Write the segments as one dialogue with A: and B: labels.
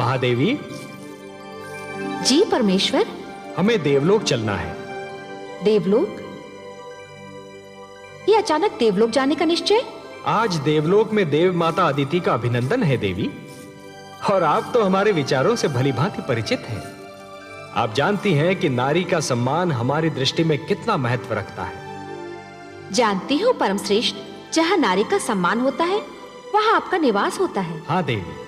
A: महादेवी।
B: जी परमेश्वर।
A: हमें देवलोक चलना है।
B: देवलोक? ये अचानक देवलोक जाने का निश्चय?
A: आज देवलोक में देव माता अदिति का अभिनंदन है देवी, और आप तो हमारे विचारों से भलीभांति परिचित हैं। आप जानती हैं कि नारी का सम्मान हमारी दृष्टि में कितना महत्व रखता है।
B: जानती हूँ परम श्रेष्ठ, जहाँ नारी का सम्मान होता है वहाँ आपका निवास होता है।
A: हाँ देवी,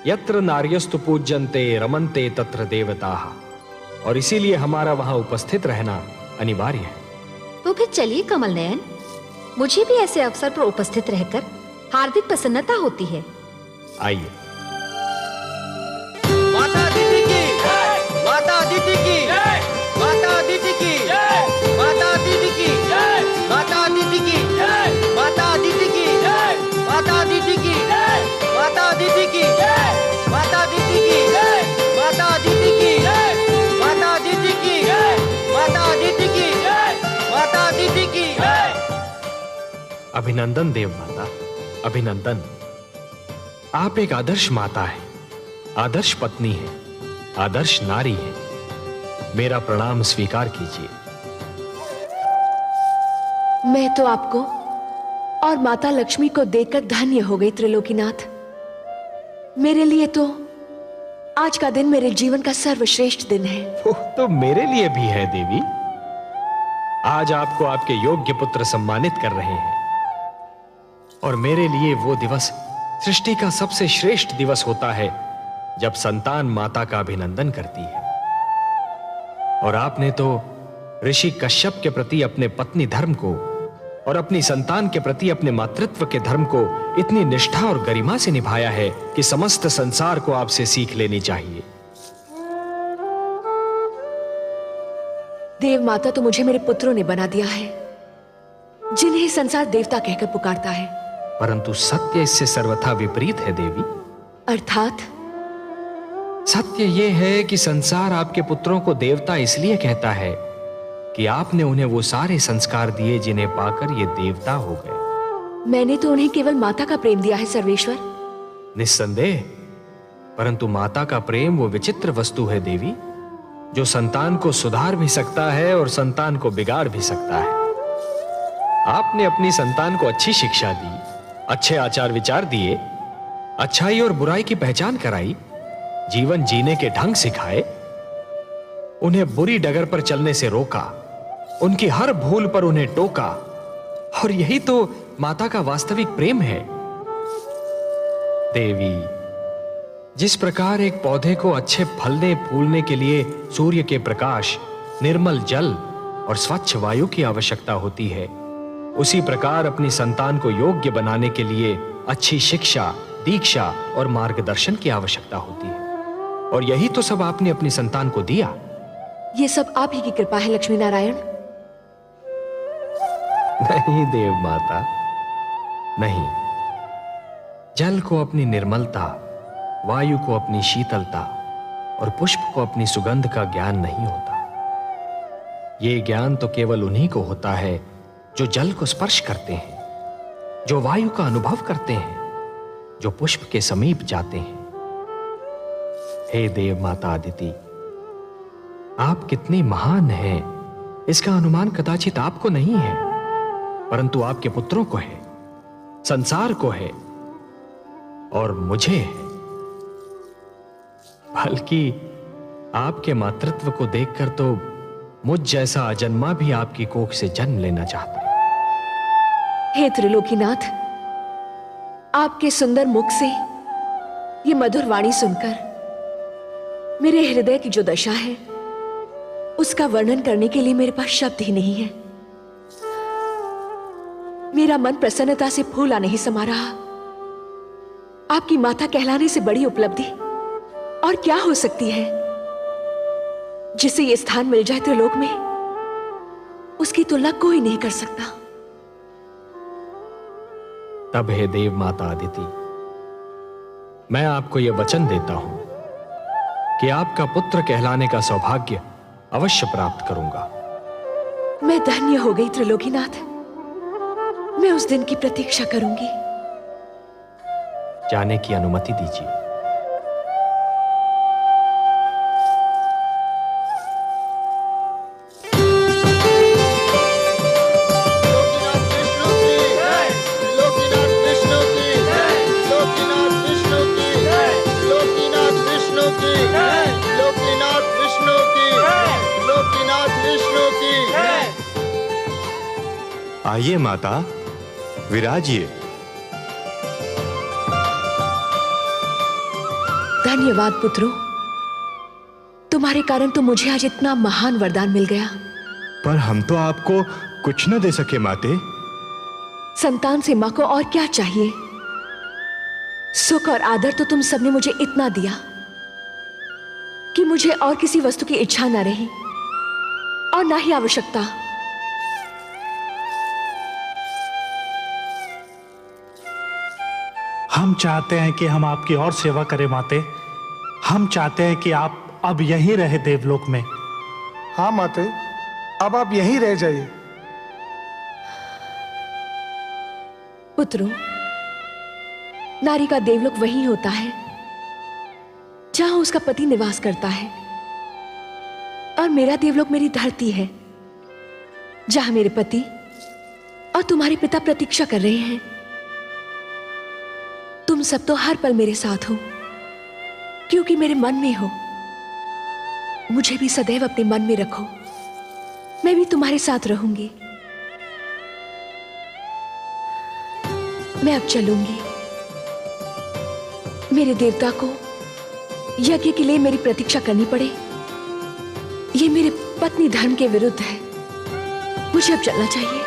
A: यत्र नार्यस्तु पूज्यन्ते रमन्ते तत्र देवताः, और इसीलिए हमारा वहां उपस्थित रहना अनिवार्य है।
B: तो फिर चलिए कमल नयन, मुझे भी ऐसे अवसर पर उपस्थित रहकर हार्दिक प्रसन्नता होती है।
A: आइए।
C: माता अदिति की, माता अदिति की, माता अदिति की, माता अदिति की, माता अदिति की, माता अदिति की, माता अदिति की, माता अदिति की, माता अदिति की, माता अदिति की, माता अदिति की, माता अदिति की, माता अदिति की।
A: अभिनंदन देव माता, अभिनंदन। आप एक आदर्श माता है, आदर्श पत्नी है, आदर्श नारी है। मेरा प्रणाम स्वीकार कीजिए।
D: मैं तो आपको और माता लक्ष्मी को देखकर धन्य हो गई त्रिलोकीनाथ। मेरे लिए तो आज का दिन मेरे जीवन का सर्वश्रेष्ठ दिन है।
A: वो तो मेरे लिए भी है देवी। आज आपको आपके योग्य पुत्र सम्मानित कर रहे हैं, और मेरे लिए वो दिवस सृष्टि का सबसे श्रेष्ठ दिवस होता है जब संतान माता का अभिनंदन करती है। और आपने तो ऋषि कश्यप के प्रति अपने पत्नी धर्म को और अपनी संतान के प्रति अपने मातृत्व के धर्म को इतनी निष्ठा और गरिमा से निभाया है कि समस्त संसार को आपसे सीख लेनी चाहिए।
D: देव माता तो मुझे मेरे पुत्रों ने बना दिया है, जिन्हें संसार देवता कहकर पुकारता है।
A: परंतु सत्य इससे सर्वथा विपरीत है देवी।
D: अर्थात?
A: सत्य यह है कि संसार आपके पुत्रों को देवता इसलिए कहता है कि आपने उन्हें वो सारे संस्कार दिए जिन्हें पाकर ये देवता हो गए।
D: मैंने तो उन्हें केवल माता का प्रेम दिया है सर्वेश्वर।
A: निस्संदेह, परंतु माता का प्रेम वो विचित्र वस्तु है देवी, जो संतान को सुधार भी सकता है और संतान को बिगाड़ भी सकता है। आपने अपनी संतान को अच्छी शिक्षा दी, अच्छे आचार विचार दिए, अच्छाई और बुराई की पहचान कराई, जीवन जीने के ढंग सिखाए, उन्हें बुरी डगर पर चलने से रोका, उनकी हर भूल पर उन्हें टोका, और यही तो माता का वास्तविक प्रेम है। देवी, जिस प्रकार एक पौधे को अच्छे फलने फूलने के लिए सूर्य के प्रकाश, निर्मल जल और स्वच्छ वायु की आवश्यकता होती है, उसी प्रकार अपनी संतान को योग्य बनाने के लिए अच्छी शिक्षा, दीक्षा और मार्गदर्शन की आवश्यकता होती है। और यही तो सब आपने अपनी संतान को दिया।
D: ये सब आप ही की कृपा है लक्ष्मी नारायण।
A: नहीं देव माता, नहीं। जल को अपनी निर्मलता, वायु को अपनी शीतलता और पुष्प को अपनी सुगंध का ज्ञान नहीं होता। ये ज्ञान तो केवल उन्हीं को होता है जो जल को स्पर्श करते हैं, जो वायु का अनुभव करते हैं, जो पुष्प के समीप जाते हैं। हे देव माता अदिति, आप कितनी महान हैं इसका अनुमान कदाचित आपको नहीं है, परंतु आपके पुत्रों को है, संसार को है और मुझे है। बल्कि आपके मातृत्व को देखकर तो मुझ जैसा अजन्मा भी आपकी कोख से जन्म लेना चाहता है।
D: हे त्रिलोकीनाथ, आपके सुंदर मुख से ये मधुर वाणी सुनकर मेरे हृदय की जो दशा है उसका वर्णन करने के लिए मेरे पास शब्द ही नहीं है। मेरा मन प्रसन्नता से फूला नहीं समा रहा। आपकी माता कहलाने से बड़ी उपलब्धि और क्या हो सकती है। जिसे ये स्थान मिल जाए त्रिलोक में, उसकी तुलना कोई नहीं कर सकता।
A: तब हे देव माता अदिति, मैं आपको यह वचन देता हूं कि आपका पुत्र कहलाने का सौभाग्य अवश्य प्राप्त करूंगा।
D: मैं धन्य हो गई त्रिलोकीनाथ। मैं उस दिन की प्रतीक्षा करूंगी।
A: जाने की अनुमति दीजिए।
E: आइए माता, विराजिए।
D: धन्यवाद पुत्रों, तुम्हारे कारण तो मुझे आज इतना महान वरदान मिल गया।
E: पर हम तो आपको कुछ न दे सके माते।
D: संतान से मां को और क्या चाहिए? सुख और आदर तो तुम सबने मुझे इतना दिया कि मुझे और किसी वस्तु की इच्छा न रही और ना ही आवश्यकता।
F: हम चाहते हैं कि हम आपकी और सेवा करें माते। हम चाहते हैं कि आप अब यहीं रहे देवलोक में।
G: हाँ माते, अब आप यहीं रह जाइए।
D: पुत्रों, नारी का देवलोक वही होता है जहां उसका पति निवास करता है, और मेरा देवलोक मेरी धरती है जहां मेरे पति और तुम्हारे पिता प्रतीक्षा कर रहे हैं। तुम सब तो हर पल मेरे साथ हो, क्योंकि मेरे मन में हो। मुझे भी सदैव अपने मन में रखो, मैं भी तुम्हारे साथ रहूंगी। मैं अब चलूंगी। मेरे देवता को यज्ञ के लिए मेरी प्रतीक्षा करनी पड़े, ये मेरे पत्नी धर्म के विरुद्ध है। मुझे अब चलना चाहिए।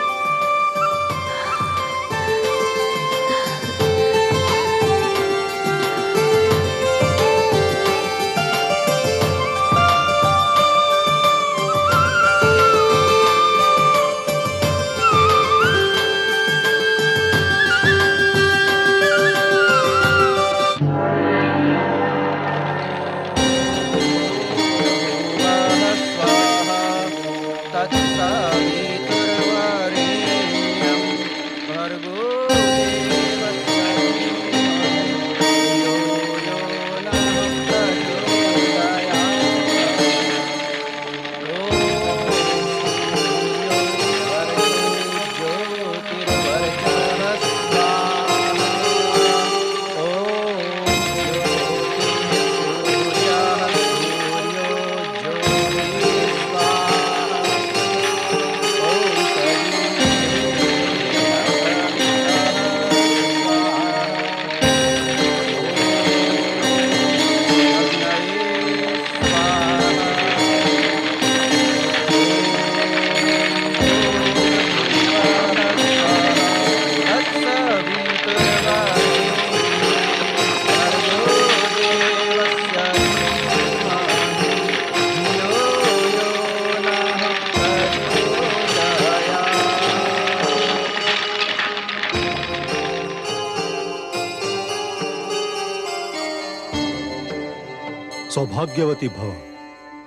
H: सौभाग्यवती भव,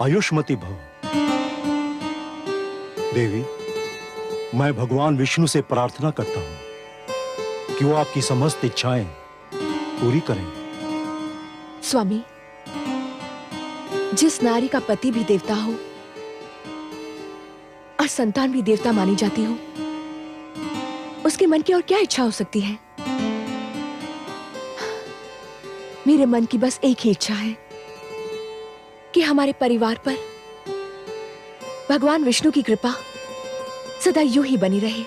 H: आयुष्मती भव। देवी, मैं भगवान विष्णु से प्रार्थना करता हूं कि वो आपकी समस्त इच्छाएं पूरी करें।
D: स्वामी, जिस नारी का पति भी देवता हो और संतान भी देवता मानी जाती हो, उसके मन की और क्या इच्छा हो सकती है? मेरे मन की बस एक ही इच्छा है कि हमारे परिवार पर भगवान विष्णु की कृपा सदा यूं ही बनी रहे।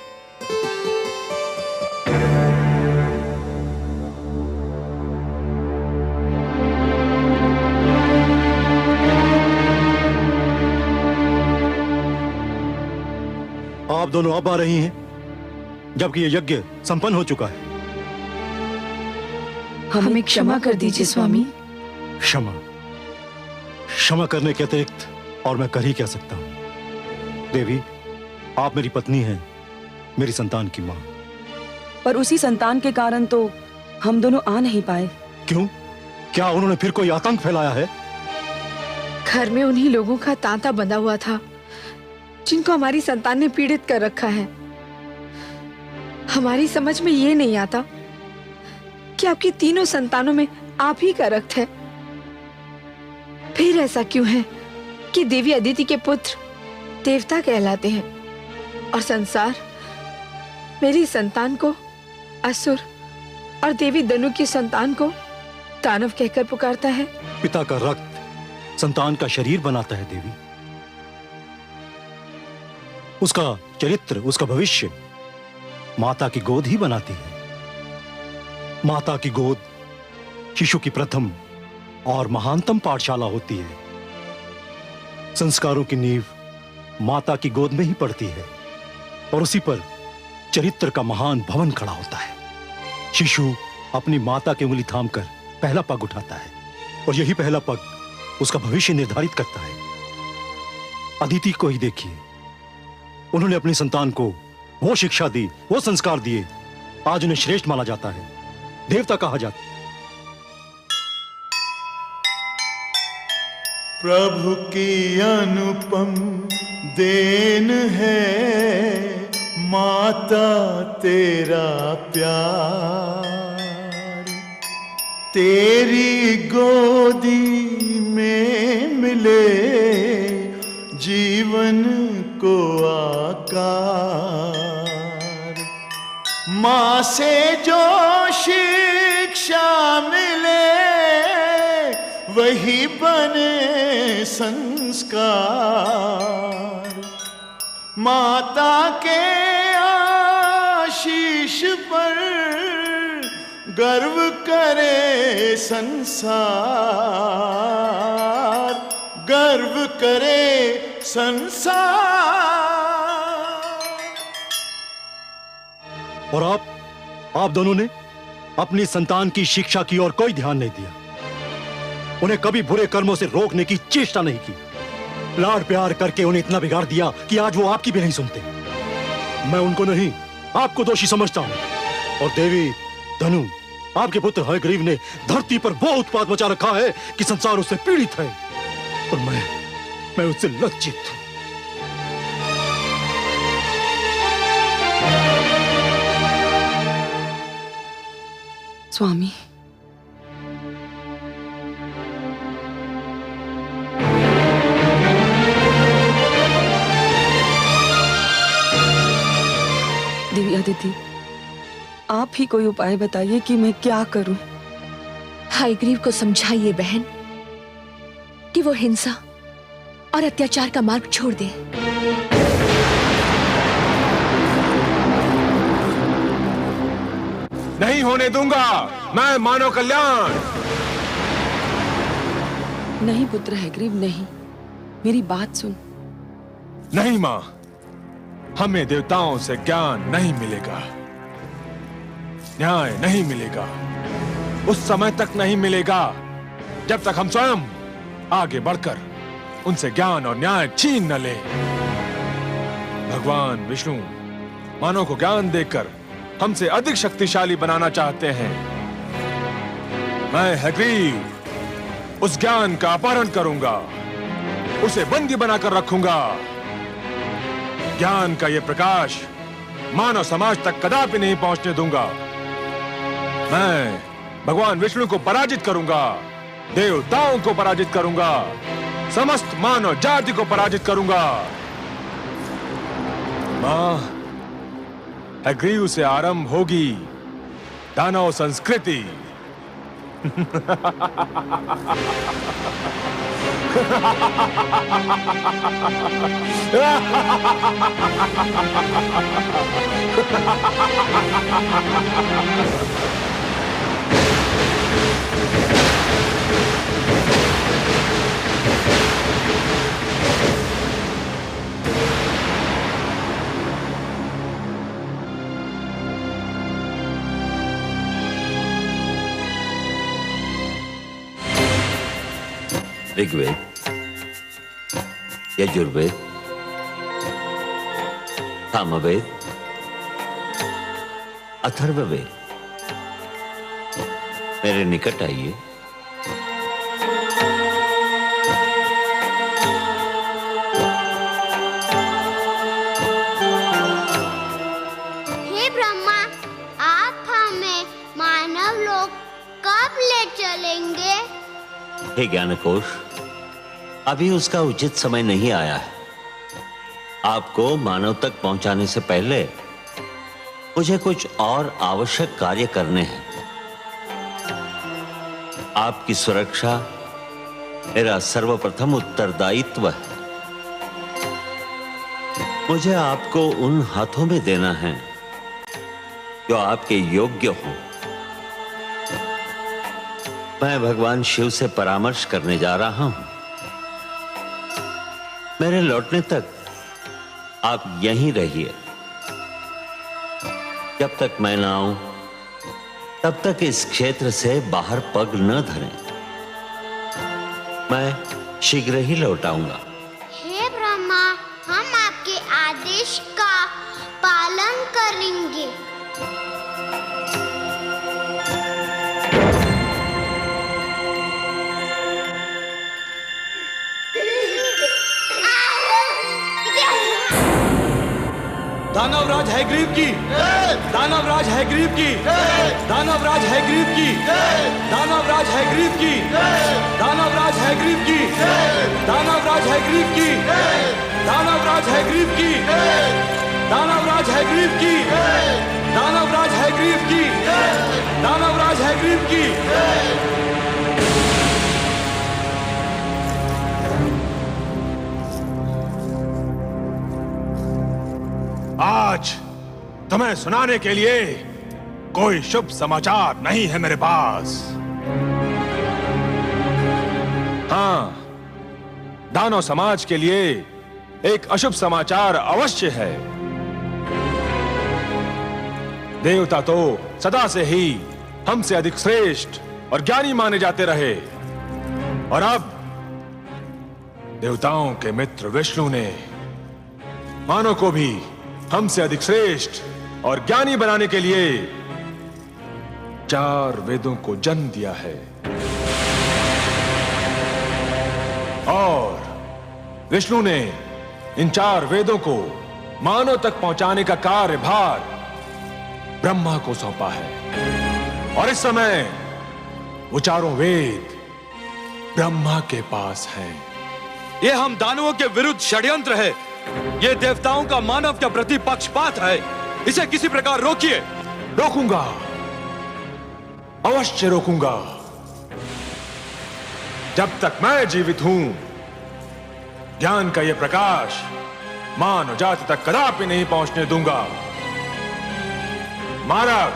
H: आप दोनों अब आ रही हैं, जबकि यह यज्ञ संपन्न हो चुका है।
I: हमें क्षमा कर दीजिए स्वामी।
H: क्षमा क्षमा करने के अतिरिक्त और मैं कर ही क्या सकता हूं। देवी, आप मेरी पत्नी हैं, मेरी संतान की मां।
I: पर उसी संतान के कारण तो हम दोनों आ नहीं पाए।
H: क्यों? क्या उन्होंने फिर कोई आतंक फैलाया है?
J: घर में उन्हीं लोगों का तांता बंधा हुआ था जिनको हमारी संतान ने पीड़ित कर रखा है। हमारी समझ में ये नहीं आता कि आपकी तीनों संतानों में आप ही का रक्त है। फिर ऐसा क्यों है कि देवी अदिति के पुत्र देवता कहलाते हैं और संसार मेरी संतान को असुर और देवी दनु की संतान को दानव कहकर पुकारता है?
H: पिता का रक्त संतान का शरीर बनाता है देवी। उसका चरित्र, उसका भविष्य माता की गोद ही बनाती है। माता की गोद शिशु की प्रथम और महानतम पाठशाला होती है। संस्कारों की नींव माता की गोद में ही पड़ती है और उसी पर चरित्र का महान भवन खड़ा होता है। शिशु अपनी माता की उंगली थामकर पहला पग उठाता है और यही पहला पग उसका भविष्य निर्धारित करता है। अदिति को ही देखिए, उन्होंने अपनी संतान को वो शिक्षा दी, वो संस्कार दिए, आज उन्हें श्रेष्ठ माना जाता है, देवता कहा जाता है।
K: प्रभु की अनुपम देन है माता तेरा प्यार, तेरी गोदी में मिले जीवन को आकार। माँ से जो शिक्षा मिले वही बने संस्कार। माता के आशीष पर गर्व करे संसार, गर्व करे संसार।
H: और आप दोनों ने अपनी संतान की शिक्षा की ओर कोई ध्यान नहीं दिया, उन्हें कभी बुरे कर्मों से रोकने की चेष्टा नहीं की। लाड प्यार करके उन्हें इतना बिगाड़ दिया कि आज वो आपकी भी नहीं सुनते। मैं उनको नहीं, आपको दोषी समझता हूं। और देवी धनु, आपके पुत्र हयग्रीव ने धरती पर वो उत्पात मचा रखा है कि संसार उससे पीड़ित है और मैं उससे लज्जित हूं।
I: स्वामी, देवी अदिति, आप ही कोई उपाय बताइए कि मैं क्या करूं।
D: हयग्रीव को समझाइए बहन कि वो हिंसा और अत्याचार का मार्ग छोड़ दे।
E: नहीं होने दूंगा मैं मानव कल्याण।
I: नहीं पुत्र हयग्रीव, नहीं, मेरी बात सुन।
E: नहीं मां, हमें देवताओं से ज्ञान नहीं मिलेगा, न्याय नहीं मिलेगा, उस समय तक नहीं मिलेगा जब तक हम स्वयं आगे बढ़कर उनसे ज्ञान और न्याय छीन न लें। भगवान विष्णु मानव को ज्ञान देकर हमसे अधिक शक्तिशाली बनाना चाहते हैं। मैं हयग्रीव उस ज्ञान का अपहरण करूंगा, उसे बंदी बनाकर रखूंगा। ज्ञान का यह प्रकाश मानव समाज तक कदापि नहीं पहुंचने दूंगा। मैं भगवान विष्णु को पराजित करूंगा, देवताओं को पराजित करूंगा, समस्त मानव जाति को पराजित करूंगा। मां, हयग्रीव से आरंभ होगी दानव संस्कृति।
L: ऋग्वेद, यजुर्वेद, सामवेद, अथर्ववेद, मेरे निकट आइए।
M: हे ब्रह्मा, आप हमें मानव लोक कब ले चलेंगे?
L: हे ज्ञानकोश, अभी उसका उचित समय नहीं आया है। आपको मानव तक पहुंचाने से पहले मुझे कुछ और आवश्यक कार्य करने हैं। आपकी सुरक्षा मेरा सर्वप्रथम उत्तरदायित्व है। मुझे आपको उन हाथों में देना है जो आपके योग्य हो। मैं भगवान शिव से परामर्श करने जा रहा हूं। मेरे लौटने तक आप यहीं रहिए। जब तक मैं ना आऊं तब तक इस क्षेत्र से बाहर पग न धरें। मैं शीघ्र ही लौट आऊंगा।
M: हे ब्रह्मा, हम आपके आदेश का पालन करेंगे।
N: दानवराज हैग्रीव की, दानवराज हैग्रीव की, दानवराज हैग्रीव की, दानवराज हैग्रीव की, दानवराज हैग्रीव की, दानवराज हैग्रीव की, दानवराज हैग्रीव की, दानवराज हैग्रीव की, दानवराज हैग्रीव की, दानवराज हैग्रीव की।
E: आज तुम्हें सुनाने के लिए कोई शुभ समाचार नहीं है मेरे पास। हाँ, दानव समाज के लिए एक अशुभ समाचार अवश्य है। देवता तो सदा से ही हमसे अधिक श्रेष्ठ और ज्ञानी माने जाते रहे, और अब देवताओं के मित्र विष्णु ने मानव को भी हमसे अधिक श्रेष्ठ और ज्ञानी बनाने के लिए 4 वेदों को जन्म दिया है। और विष्णु ने इन 4 वेदों को मानव तक पहुंचाने का कार्यभार ब्रह्मा को सौंपा है। और इस समय वो 4 वेद ब्रह्मा के पास हैं।
N: ये हम दानवों के विरुद्ध षड्यंत्र है। ये देवताओं का मानव के प्रति पक्षपात है। इसे किसी प्रकार रोकिए।
E: रोकूंगा, अवश्य रोकूंगा। जब तक मैं जीवित हूं, ज्ञान का यह प्रकाश मानव जाति तक कदापि नहीं पहुंचने दूंगा। मारक,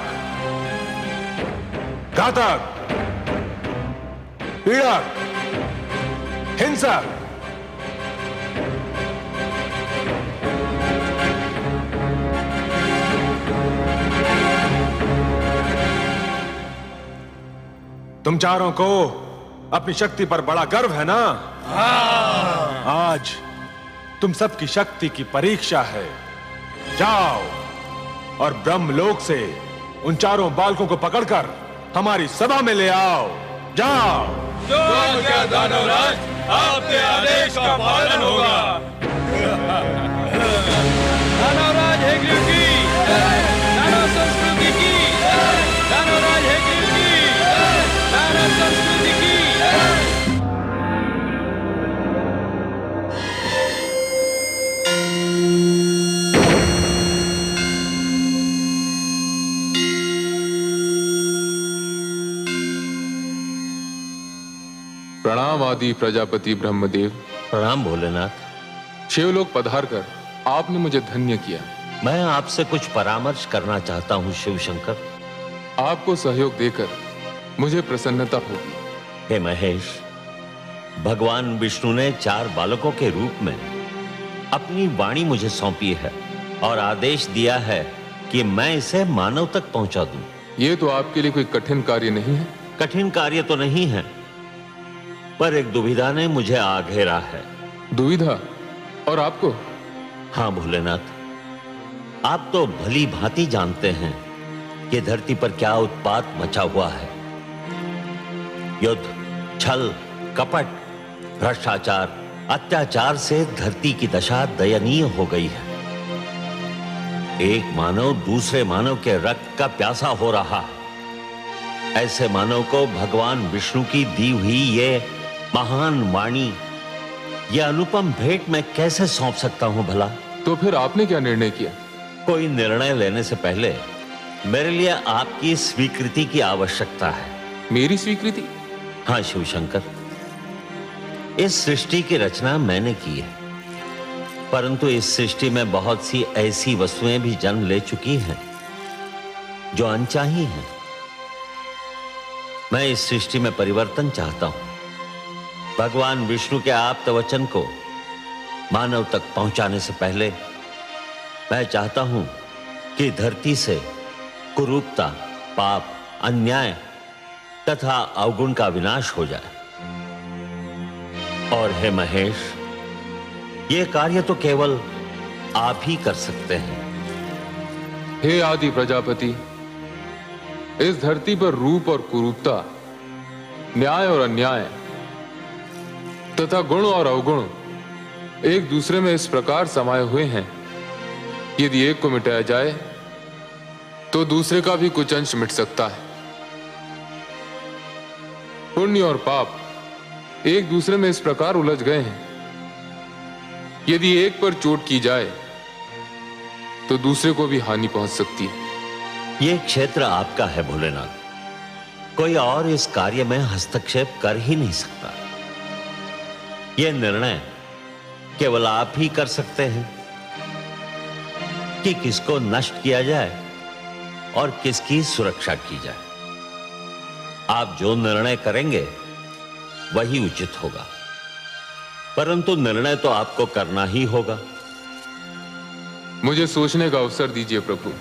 E: घातक, पीड़क, हिंसक, तुम चारों को अपनी शक्ति पर बड़ा गर्व है ना? आज तुम सबकी शक्ति की परीक्षा है। जाओ और ब्रह्मलोक से उन 4 बालकों को पकड़कर हमारी सभा में ले आओ। जाओ।
K: जो आज्ञा दानवराज, आपके आदेश का पालन होगा।
N: दानवराज हैग्रीव की, दानव संस्कृति की, दानवराज हैग्रीव की, दानव संस्कृति की।
O: प्रणाम आदि प्रजापति ब्रह्मदेव।
L: प्रणाम भोलेनाथ।
O: शिवलोक पधार कर आपने मुझे धन्य किया।
L: मैं आपसे कुछ परामर्श करना चाहता हूं शिव शंकर।
O: आपको सहयोग देकर मुझे प्रसन्नता होगी।
L: हे महेश, भगवान विष्णु ने 4 बालकों के रूप में अपनी वाणी मुझे सौंपी है और आदेश दिया है कि मैं इसे मानव तक पहुंचा दूं।
O: ये तो आपके लिए कोई कठिन कार्य नहीं है।
L: कठिन कार्य तो नहीं है, पर एक दुविधा ने मुझे आ घेरा है।
O: दुविधा? और आपको?
L: हाँ भोलेनाथ, आप तो भली भांति जानते हैं कि धरती पर क्या उत्पात मचा हुआ है। युद्ध, छल, कपट, भ्रष्टाचार, अत्याचार से धरती की दशा दयनीय हो गई है। एक मानव दूसरे मानव के रक्त का प्यासा हो रहा है। ऐसे मानव को भगवान विष्णु की दी हुई ये महान वाणी, ये अनुपम भेंट मैं कैसे सौंप सकता हूं भला?
O: तो फिर आपने क्या निर्णय किया?
L: कोई निर्णय लेने से पहले मेरे लिए आपकी स्वीकृति की आवश्यकता है।
O: मेरी स्वीकृति?
L: हाँ शिव शंकर, इस सृष्टि की रचना मैंने की है, परंतु इस सृष्टि में बहुत सी ऐसी वस्तुएं भी जन्म ले चुकी हैं जो अनचाही हैं। मैं इस सृष्टि में परिवर्तन चाहता हूं। भगवान विष्णु के आप्त वचन को मानव तक पहुंचाने से पहले मैं चाहता हूं कि धरती से कुरूपता, पाप, अन्याय तथा अवगुण का विनाश हो जाए। और हे महेश, यह कार्य तो केवल आप ही कर सकते हैं।
O: हे आदि प्रजापति, इस धरती पर रूप और कुरूपता, न्याय और अन्याय तथा गुण और अवगुण एक दूसरे में इस प्रकार समाये हुए हैं, यदि एक को मिटाया जाए तो दूसरे का भी कुछ अंश मिट सकता है। पुण्य और पाप एक दूसरे में इस प्रकार उलझ गए हैं, यदि एक पर चोट की जाए तो दूसरे को भी हानि पहुंच सकती है।
L: यह क्षेत्र आपका है भोलेनाथ, कोई और इस कार्य में हस्तक्षेप कर ही नहीं सकता। यह निर्णय केवल आप ही कर सकते हैं कि किसको नष्ट किया जाए और किसकी सुरक्षा की जाए। आप जो निर्णय करेंगे वही उचित होगा, परंतु निर्णय तो आपको करना ही होगा।
O: मुझे सोचने का अवसर दीजिए प्रभु।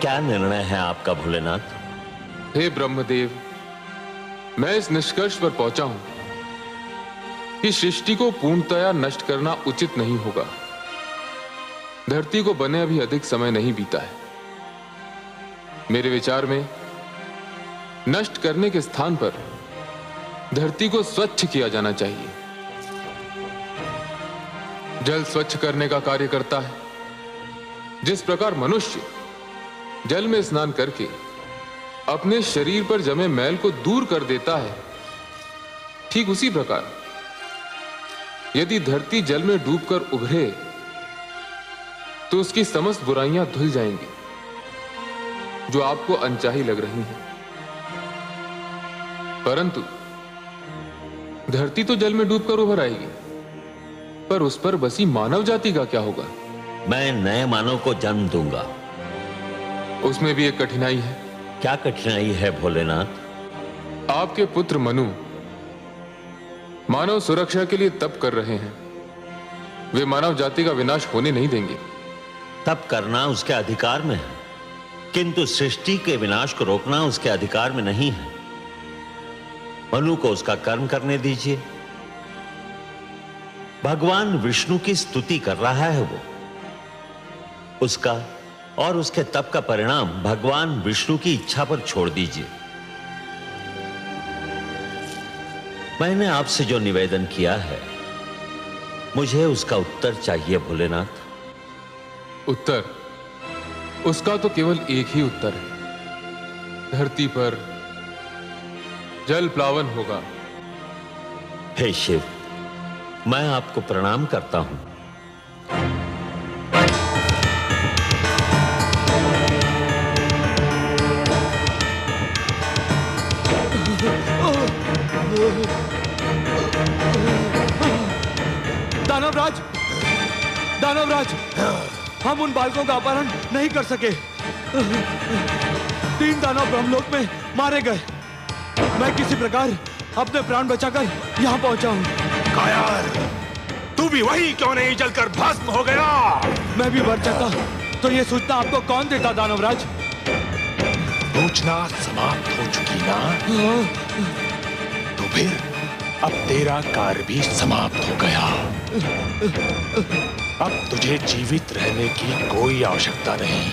L: क्या निर्णय है आपका भोलेनाथ?
O: हे ब्रह्मदेव, मैं इस निष्कर्ष पर पहुंचा हूं कि सृष्टि को पूर्णतया नष्ट करना उचित नहीं होगा। धरती को बने अभी अधिक समय नहीं बीता है। मेरे विचार में नष्ट करने के स्थान पर धरती को स्वच्छ किया जाना चाहिए। जल स्वच्छ करने का कार्य करता है। जिस प्रकार मनुष्य जल में स्नान करके अपने शरीर पर जमे मैल को दूर कर देता है, ठीक उसी प्रकार यदि धरती जल में डूबकर उभरे तो उसकी समस्त बुराइयां धुल जाएंगी जो आपको अनचाही लग रही हैं। परंतु धरती तो जल में डूबकर उभर आएगी, पर उस पर बसी मानव जाति का क्या होगा?
L: मैं नए मानव को जन्म दूंगा।
O: उसमें भी एक कठिनाई है।
L: क्या कठिनाई है भोलेनाथ?
O: आपके पुत्र मनु मानव सुरक्षा के लिए तप कर रहे हैं। वे मानव जाति का विनाश होने नहीं देंगे।
L: तप करना उसके अधिकार में है, किंतु सृष्टि के विनाश को रोकना उसके अधिकार में नहीं है। मनु को उसका कर्म करने दीजिए। भगवान विष्णु की स्तुति कर रहा है वो। उसका और उसके तप का परिणाम भगवान विष्णु की इच्छा पर छोड़ दीजिए। मैंने आपसे जो निवेदन किया है, मुझे उसका उत्तर चाहिए भोलेनाथ।
O: उत्तर? उसका तो केवल एक ही उत्तर है। धरती पर जल प्लावन होगा।
L: हे शिव, मैं आपको प्रणाम करता हूं।
N: दानवराज, दानवराज, हम उन बालकों का अपहरण नहीं कर सके। 3 दानव ब्रह्मलोक में मारे गए। मैं किसी प्रकार अपने प्राण बचाकर यहाँ पहुंचा हूँ।
E: कायर, तू भी वही क्यों नहीं जलकर भस्म हो गया?
N: मैं भी मर जाता तो ये सूचना आपको कौन देता दानवराज?
E: सूचना समाप्त हो चुकी ना? तो फिर अब तेरा कार्य भी समाप्त हो गया। अब तुझे जीवित रहने की कोई आवश्यकता नहीं।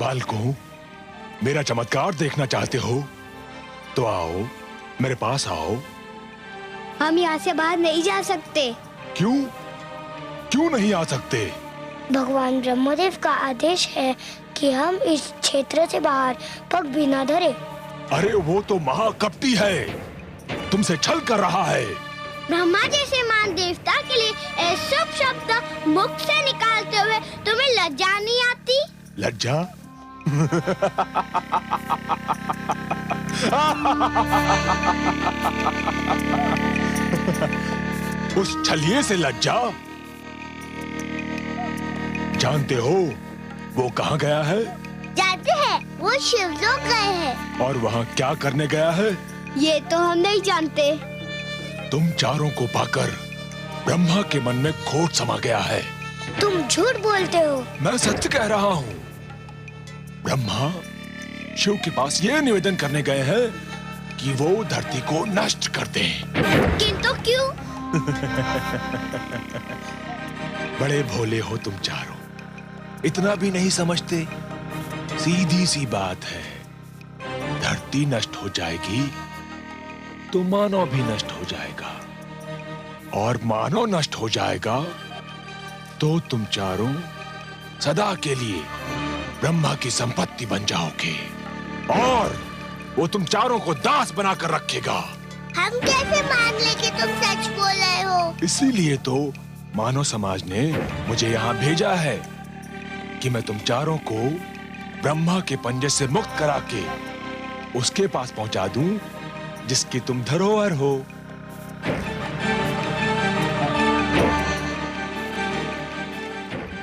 E: बालकों, मेरा चमत्कार देखना चाहते हो तो आओ, मेरे पास आओ।
M: हम यहाँ से बाहर नहीं जा सकते।
E: क्यों? क्यों नहीं आ सकते?
M: भगवान ब्रह्मदेव का आदेश है कि हम इस क्षेत्र से बाहर पग भी न धरे।
E: अरे वो तो महाकपटी है, तुमसे छल कर रहा है।
M: ब्रह्मा जैसे महान देवता के लिए ऐसा शब्द मुख से निकालते हुए तुम्हें लज्जा नहीं आती?
E: लज्जा? उस छलिए से लज्जा? जानते हो वो कहाँ गया है?
M: जानते हैं, वो शिवलोक गए हैं।
E: और वहाँ क्या करने गया है?
M: ये तो हम नहीं जानते।
E: तुम चारों को पाकर ब्रह्मा के मन में खोट समा गया है।
M: तुम झूठ बोलते हो।
E: मैं सत्य कह रहा हूँ। ब्रह्मा शिव के पास ये निवेदन करने गए हैं कि वो धरती को नष्ट कर दें।
M: किंतु क्यों?
E: बड़े भोले हो तुम चारों, इतना भी नहीं समझते। सीधी सी बात है, धरती नष्ट हो जाएगी तो मानव भी नष्ट हो जाएगा, और मानव नष्ट हो जाएगा तो तुम चारों सदा के लिए ब्रह्मा की संपत्ति बन जाओगे, और वो तुम चारों को दास बनाकर रखेगा।
M: हम कैसे मान ले कि तुम सच बोल रहे हो?
E: इसीलिए तो मानव समाज ने मुझे यहाँ भेजा है कि मैं तुम चारों को ब्रह्मा के पंजे से मुक्त करा के उसके पास पहुंचा दूं जिसकी तुम धरोहर हो।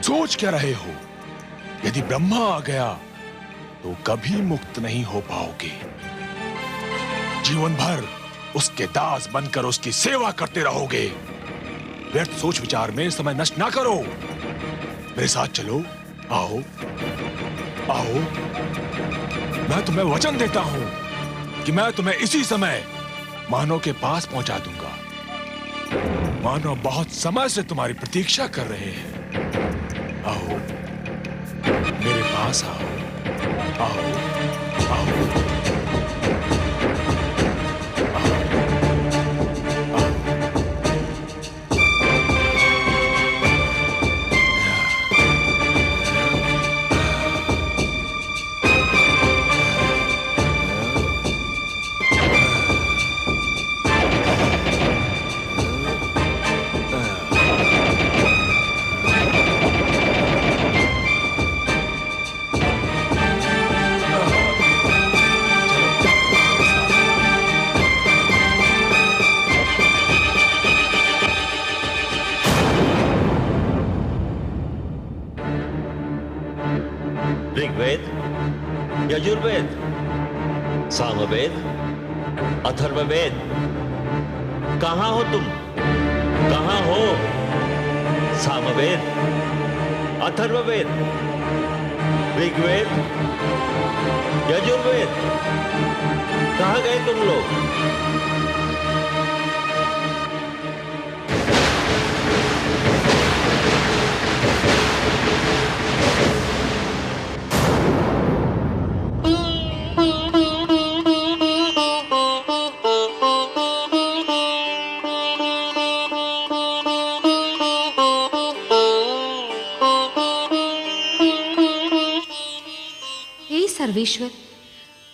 E: सोच क्या रहे हो? यदि ब्रह्मा आ गया तो कभी मुक्त नहीं हो पाओगे। जीवन भर उसके दास बनकर उसकी सेवा करते रहोगे। व्यर्थ सोच विचार में समय नष्ट ना करो। मेरे साथ चलो, आओ आओ। मैं तुम्हें वचन देता हूं कि मैं तुम्हें इसी समय मानव के पास पहुंचा दूंगा। मानव बहुत समय से तुम्हारी प्रतीक्षा कर रहे हैं। आओ, मेरे पास आओ, आओ, आओ।
L: ऋग्वेद, यजुर्वेद, सामवेद, अथर्ववेद, कहाँ हो तुम? कहाँ हो? सामवेद, अथर्ववेद, ऋग्वेद, यजुर्वेद, कहाँ गए तुम लोग?
B: सर्वेश्वर,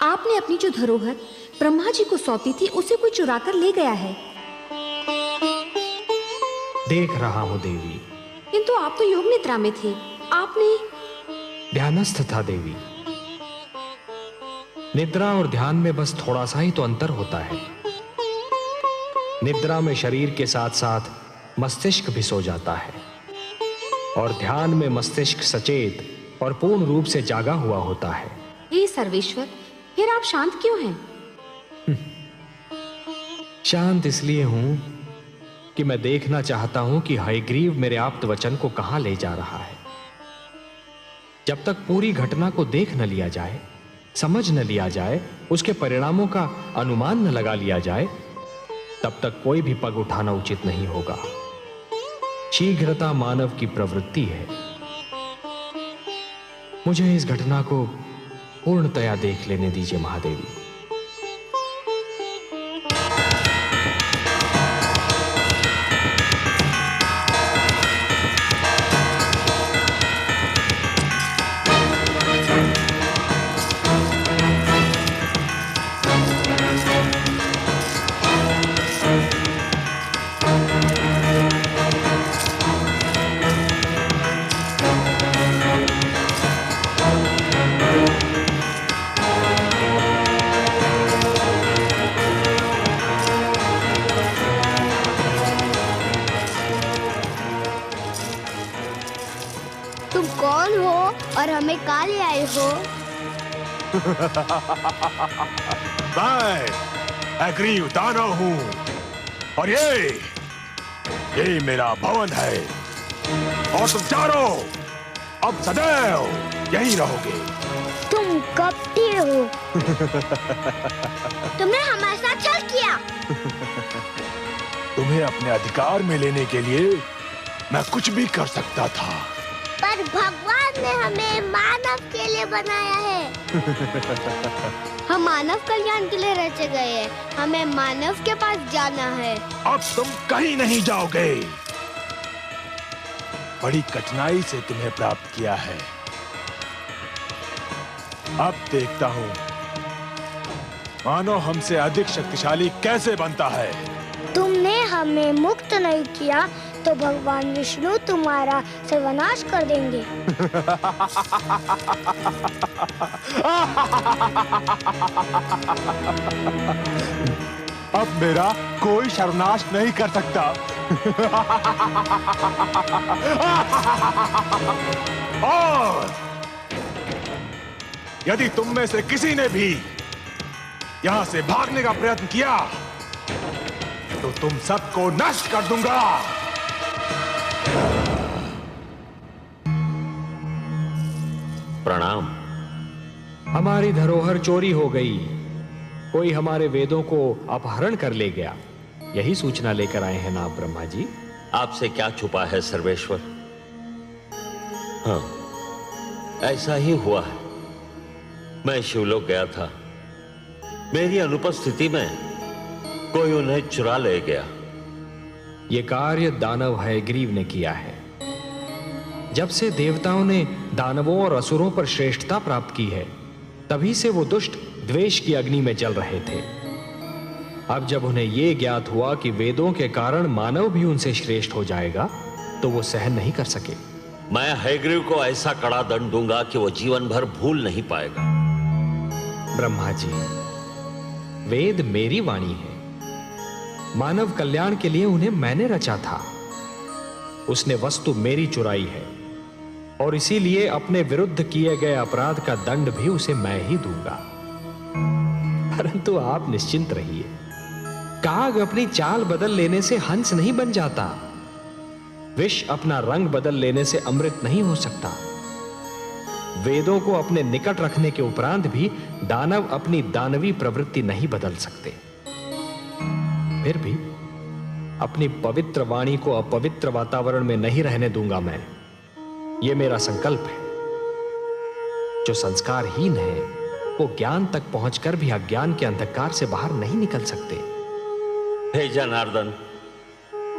B: आपने अपनी जो धरोहर ब्रह्मा जी को सौंपी थी उसे कोई चुरा कर ले गया है।
A: देख रहा हूं देवी।
B: किंतु आप तो योग निद्रा में थे। आपने?
A: ध्यानस्थ था देवी। निद्रा और ध्यान में बस थोड़ा सा ही तो अंतर होता है। निद्रा में शरीर के साथ साथ मस्तिष्क भी सो जाता है, और ध्यान में मस्तिष्क सचेत और पूर्ण रूप से जागा हुआ होता है।
B: हे सर्वेश्वर, फिर आप शांत क्यों हैं?
A: शांत इसलिए हूं कि मैं देखना चाहता हूं कि हयग्रीव मेरे आप्त वचन को कहां ले जा रहा है। जब तक पूरी घटना को देख न लिया जाए, समझ न लिया जाए, उसके परिणामों का अनुमान न लगा लिया जाए, तब तक कोई भी पग उठाना उचित नहीं होगा। शीघ्रता मानव की प्रवृत्ति है। मुझे इस घटना को पूर्णतया देख लेने दीजिए महादेवी।
M: तुम कौन हो और हमें कहाँ ले आए हो?
E: मैं अग्रीव दानव हूँ और ये मेरा भवन है और तुम चारों अब सदैव यहीं रहोगे।
M: तुम कपटी हो। तुमने हमारे साथ छल किया।
E: तुम्हें अपने अधिकार में लेने के लिए मैं कुछ भी कर सकता था,
M: पर भगवान ने हमें मानव के लिए बनाया है। हम मानव कल्याण के लिए रचे गए हैं। हमें मानव के पास जाना है।
E: अब तुम कहीं नहीं जाओगे। बड़ी कठिनाई से तुम्हें प्राप्त किया है। अब देखता हूँ मानव हमसे अधिक शक्तिशाली कैसे बनता है।
M: तुमने हमें मुक्त नहीं किया तो भगवान विष्णु तुम्हारा सर्वनाश कर देंगे।
E: अब मेरा कोई सर्वनाश नहीं कर सकता। और यदि तुम में से किसी ने भी यहां से भागने का प्रयत्न किया तो तुम सबको नष्ट कर दूंगा।
L: प्रणाम।
A: हमारी धरोहर चोरी हो गई। कोई हमारे वेदों को अपहरण कर ले गया। यही सूचना लेकर आए हैं ना आप ब्रह्मा जी?
L: आपसे क्या छुपा है सर्वेश्वर? हाँ, ऐसा ही हुआ है। मैं शिवलोक गया था। मेरी अनुपस्थिति में कोई उन्हें चुरा ले गया।
A: ये कार्य दानव हयग्रीव ने किया है। जब से देवताओं ने दानवों और असुरों पर श्रेष्ठता प्राप्त की है, तभी से वो दुष्ट द्वेष की अग्नि में जल रहे थे। अब जब उन्हें यह ज्ञात हुआ कि वेदों के कारण मानव भी उनसे श्रेष्ठ हो जाएगा, तो वो सहन नहीं कर सके।
L: मैं हयग्रीव को ऐसा कड़ा दंड दूंगा कि वो जीवन भर भूल नहीं पाएगा।
A: ब्रह्मा जी, वेद मेरी वाणी है। मानव कल्याण के लिए उन्हें मैंने रचा था। उसने वस्तु मेरी चुराई है और इसीलिए अपने विरुद्ध किए गए अपराध का दंड भी उसे मैं ही दूंगा। परंतु आप निश्चिंत रहिए। काग अपनी चाल बदल लेने से हंस नहीं बन जाता। विष अपना रंग बदल लेने से अमृत नहीं हो सकता। वेदों को अपने निकट रखने के उपरांत भी दानव अपनी दानवी प्रवृत्ति नहीं बदल सकते। फिर भी अपनी पवित्र वाणी को अपवित्र वातावरण में नहीं रहने दूंगा मैं। यह मेरा संकल्प है। जो संस्कारहीन है वो ज्ञान तक पहुंचकर भी अज्ञान के अंधकार से बाहर नहीं निकल सकते।
L: हे जनार्दन,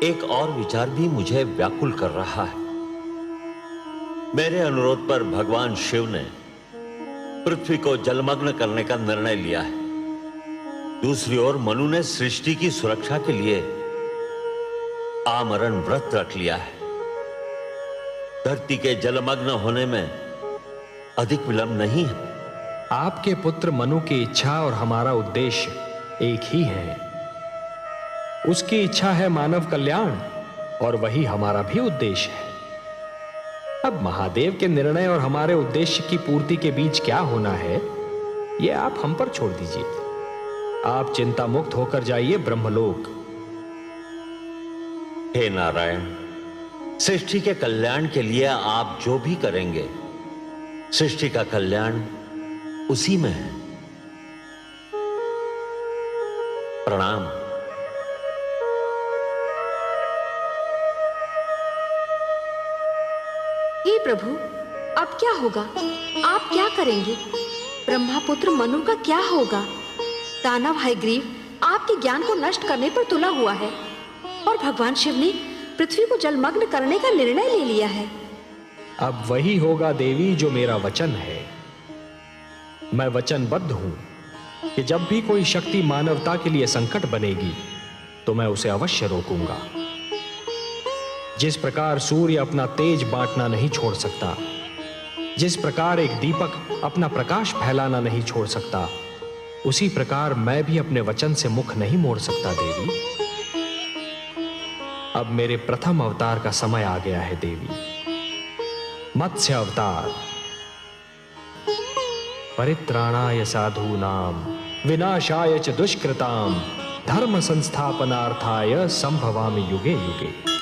L: एक और विचार भी मुझे व्याकुल कर रहा है। मेरे अनुरोध पर भगवान शिव ने पृथ्वी को जलमग्न करने का निर्णय लिया है। दूसरी ओर मनु ने सृष्टि की सुरक्षा के लिए आमरण व्रत रख लिया है। धरती के जलमग्न होने में अधिक विलंब नहीं है।
A: आपके पुत्र मनु की इच्छा और हमारा उद्देश्य एक ही है। उसकी इच्छा है मानव कल्याण और वही हमारा भी उद्देश्य है। अब महादेव के निर्णय और हमारे उद्देश्य की पूर्ति के बीच क्या होना है, यह आप हम पर छोड़ दीजिए। आप चिंता मुक्त होकर जाइए ब्रह्मलोक।
L: हे नारायण, सृष्टि के कल्याण के लिए आप जो भी करेंगे, सृष्टि का कल्याण उसी में है। प्रणाम।
B: हे प्रभु, अब क्या होगा? आप क्या करेंगे? ब्रह्मापुत्र मनु का क्या होगा? दानव हयग्रीव आपके ज्ञान को नष्ट करने पर तुला हुआ है और भगवान शिव ने पृथ्वी को जलमग्न करने का निर्णय ले लिया है।
A: अब वही होगा देवी जो मेरा वचन है। मैं वचनबद्ध हूं कि जब भी कोई शक्ति मानवता के लिए संकट बनेगी तो मैं उसे अवश्य रोकूंगा। जिस प्रकार सूर्य अपना तेज बांटना नहीं छोड़ सकता, जिस प्रकार एक दीपक अपना प्रकाश फैलाना नहीं छोड़ सकता, उसी प्रकार मैं भी अपने वचन से मुख नहीं मोड़ सकता देवी। अब मेरे प्रथम अवतार का समय आ गया है देवी। मत्स्य अवतार, परित्राणाय साधूनां विनाशाय च दुष्कृतां धर्म संस्थापनार्थाय संभवामि युगे युगे।